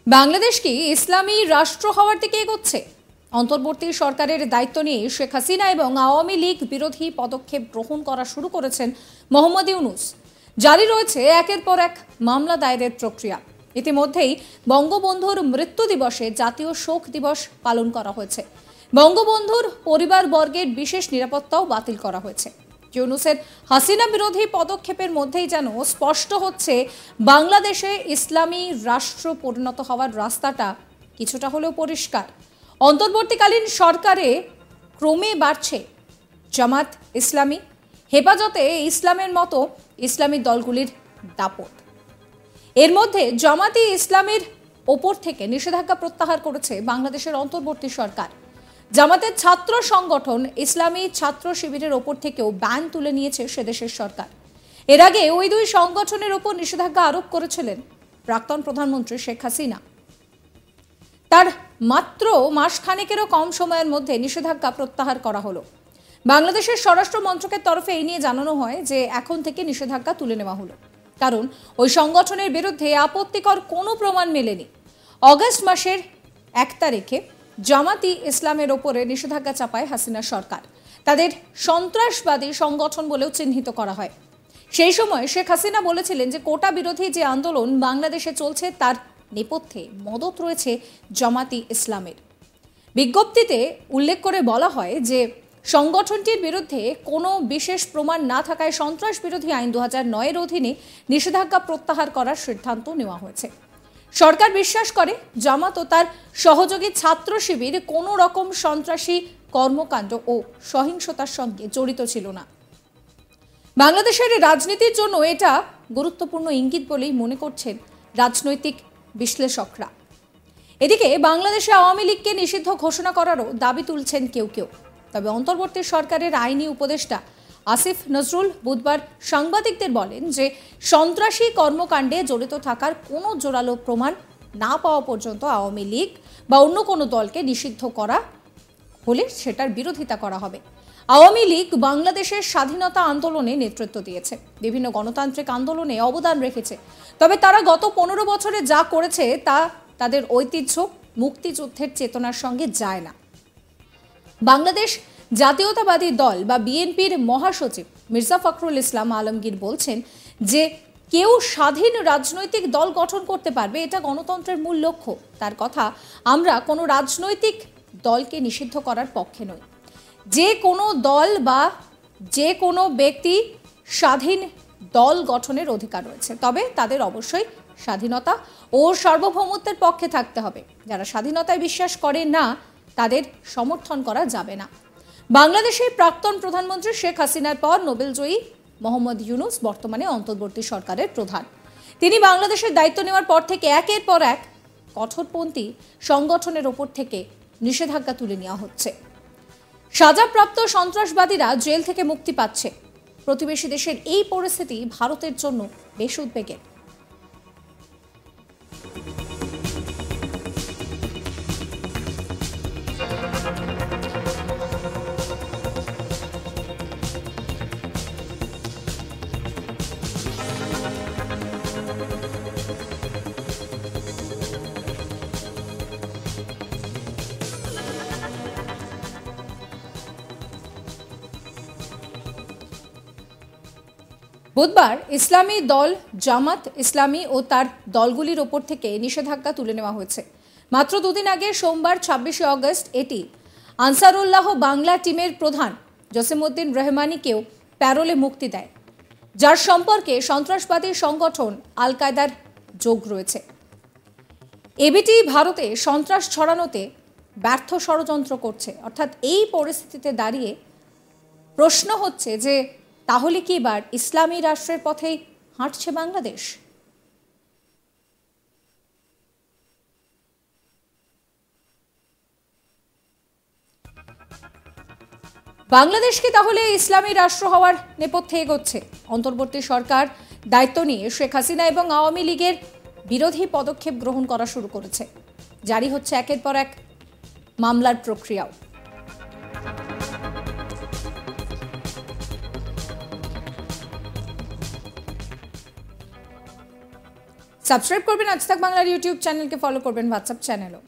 বাংলাদেশ কি ইসলামী রাষ্ট্র হওয়ার দিকে এগোচ্ছে? অন্তর্বর্তী সরকারের দায়িত্ব নিয়ে শেখ হাসিনা এবং আওয়ামী লীগ বিরোধী পদক্ষেপ গ্রহণ করা শুরু করেছেন মোহাম্মদ ইউনূস। জারি রয়েছে একের পর এক মামলা দায়েরের প্রক্রিয়া। ইতিমধ্যেই বঙ্গবন্ধুর মৃত্যু দিবসে জাতীয় শোক দিবস পালন করা হয়েছে। বঙ্গবন্ধুর পরিবারবর্গের বিশেষ নিরাপত্তাও বাতিল করা হয়েছে। ইউনূসের হাসিনা বিরোধী পদক্ষেপের মধ্যেই যেন স্পষ্ট হচ্ছে বাংলাদেশে ইসলামী রাষ্ট্র পরিণত হওয়ার রাস্তাটা কিছুটা হলেও পরিষ্কার। অন্তর্বর্তীকালীন সরকারে ক্রমে বাড়ছে জামাত ইসলামী, হেফাজতে ইসলামের মতো ইসলামী দলগুলির দাপট। এর মধ্যে জামাতি ইসলামের ওপর থেকে নিষেধাজ্ঞা প্রত্যাহার করেছে বাংলাদেশের অন্তর্বর্তী সরকার। জামাতের ছাত্র সংগঠন ইসলামী ছাত্র শিবিরের ওপর থেকেও ব্যান তুলে নিয়েছে সেদেশের সরকার। এর আগে ওই দুই সংগঠনের ওপর নিষেধাজ্ঞা আরোপ করেছিলেন প্রাক্তন প্রধানমন্ত্রী শেখ হাসিনা। তার মাত্র মাসখানেকেরও কম সময়ের মধ্যে নিষেধাজ্ঞা প্রত্যাহার করা হলো। বাংলাদেশের স্বরাষ্ট্র মন্ত্রকের তরফে এই নিয়ে জানানো হয় যে এখন থেকে নিষেধাজ্ঞা তুলে নেওয়া হলো, কারণ ওই সংগঠনের বিরুদ্ধে আপত্তিকর কোনো প্রমাণ মেলেনি। অগস্ট মাসের 1 তারিখে জামাতি ইসলামের ওপরে নিষেধাজ্ঞা চাপায় হাসিনা সরকার। তাদের সন্ত্রাসবাদী সংগঠন বলেও চিহ্নিত করা হয়। সেই সময় শেখ হাসিনা বলেছিলেন যে কোটা বিরোধী যে আন্দোলন বাংলাদেশে চলছে তার নেপথ্যে মদত রয়েছে জামাতি ইসলামের। বিজ্ঞপ্তিতে উল্লেখ করে বলা হয় যে সংগঠনটির বিরুদ্ধে কোনো বিশেষ প্রমাণ না থাকায় সন্ত্রাস বিরোধী আইন 2009-এর অধীনে নিষেধাজ্ঞা প্রত্যাহার করার সিদ্ধান্ত নেওয়া হয়েছে। সরকার বিশ্বাস করে জামাত ও তার সহযোগী ছাত্র শিবির কোনো রকম সন্ত্রাসী কর্মকাণ্ড ও সহিংসতার সঙ্গে জড়িত ছিল না। বাংলাদেশের রাজনীতির জন্য এটা গুরুত্বপূর্ণ ইঙ্গিত বলেই মনে করছেন রাজনৈতিক বিশ্লেষকরা। এদিকে বাংলাদেশে আওয়ামী লীগকে নিষিদ্ধ ঘোষণা করারও দাবি তুলছেন কেউ কেউ। তবে অন্তর্বর্তী সরকারের আইনি উপদেষ্টা আসিফ নজরুল বুধবার সাংবাদিকদের বলেন যে সন্ত্রাসী কর্মকাণ্ডে জড়িত থাকার কোনো জোরালো প্রমাণ না পাওয়া পর্যন্ত আওয়ামী লীগ বা অন্য কোনো দলকে নিষিদ্ধ করা হলে সেটার বিরোধিতা করা হবে। আওয়ামী লীগ বাংলাদেশের স্বাধীনতা আন্দোলনে নেতৃত্ব দিয়েছে, বিভিন্ন গণতান্ত্রিক আন্দোলনে অবদান রেখেছে। তবে তারা গত 15 বছরে যা করেছে তা তাদের ঐতিহ্য মুক্তিযুদ্ধের চেতনার সঙ্গে যায় না। বাংলাদেশ জাতীয়তাবাদী দল বা বিএনপির মহাসচিব মির্জা ফখরুল ইসলাম আলমগীর বলছেন যে কেউ স্বাধীন রাজনৈতিক দল গঠন করতে পারবে, এটা গণতন্ত্রের মূল লক্ষ্য। তার কথা, আমরা কোনো রাজনৈতিক দলকে নিষিদ্ধ করার পক্ষে নই। যে কোনো দল বা যে কোনো ব্যক্তি স্বাধীন দল গঠনের অধিকার রয়েছে, তবে তাদের অবশ্যই স্বাধীনতা ও সার্বভৌমত্বের পক্ষে থাকতে হবে। যারা স্বাধীনতায় বিশ্বাস করে না তাদের সমর্থন করা যাবে না। বাংলাদেশের প্রাক্তন প্রধানমন্ত্রী শেখ হাসিনার পর নোবেলজয়ী মোহাম্মদ ইউনূস বর্তমানে অন্তর্বর্তী সরকারের প্রধান। তিনি বাংলাদেশের দায়িত্ব নেওয়ার পর থেকে একের পর এক কঠোরপন্থী সংগঠনের ওপর থেকে নিষেধাজ্ঞা তুলে নেওয়া হচ্ছে। সাজাপ্রাপ্ত সন্ত্রাসবাদীরা জেল থেকে মুক্তি পাচ্ছে। প্রতিবেশী দেশের এই পরিস্থিতি ভারতের জন্য বেশ উদ্বেগের। বুধবার ইসলামী দল জামাত ইসলামী ও তার দলগুলির ওপর থেকে নিষেধাজ্ঞা তুলে নেওয়া হয়েছে। মাত্র দুদিন আগে সোমবার 26শে অগস্ট এটি আনসারুল্লাহ বাংলা টিমের প্রধান জসিমউদ্দিন রহমানিকেও প্যারোলে মুক্তি দেয়, যার সম্পর্কে সন্ত্রাসবাদী সংগঠন আল কায়দার যোগ রয়েছে। এবিটি ভারতে সন্ত্রাস ছড়ানোতে ব্যর্থ ষড়যন্ত্র করছে। অর্থাৎ এই পরিস্থিতিতে দাঁড়িয়ে প্রশ্ন হচ্ছে যে তাহলে কি এবার ইসলামী রাষ্ট্রের পথেই হাঁটছে বাংলাদেশ? বাংলাদেশ কি তাহলে ইসলামী রাষ্ট্র হওয়ার নেপথ্যে এগোচ্ছে? অন্তর্বর্তী সরকার দায়িত্ব নিয়ে শেখ হাসিনা এবং আওয়ামী লীগের বিরোধী পদক্ষেপ গ্রহণ করা শুরু করেছে। জারি হচ্ছে একের পর এক মামলার প্রক্রিয়াও। সাবস্ক্রাইব করবেন আজ তাক বাংলার ইউটিউব চ্যানেলকে, ফলো করবেন হোয়াটসঅ্যাপ চ্যানেলও।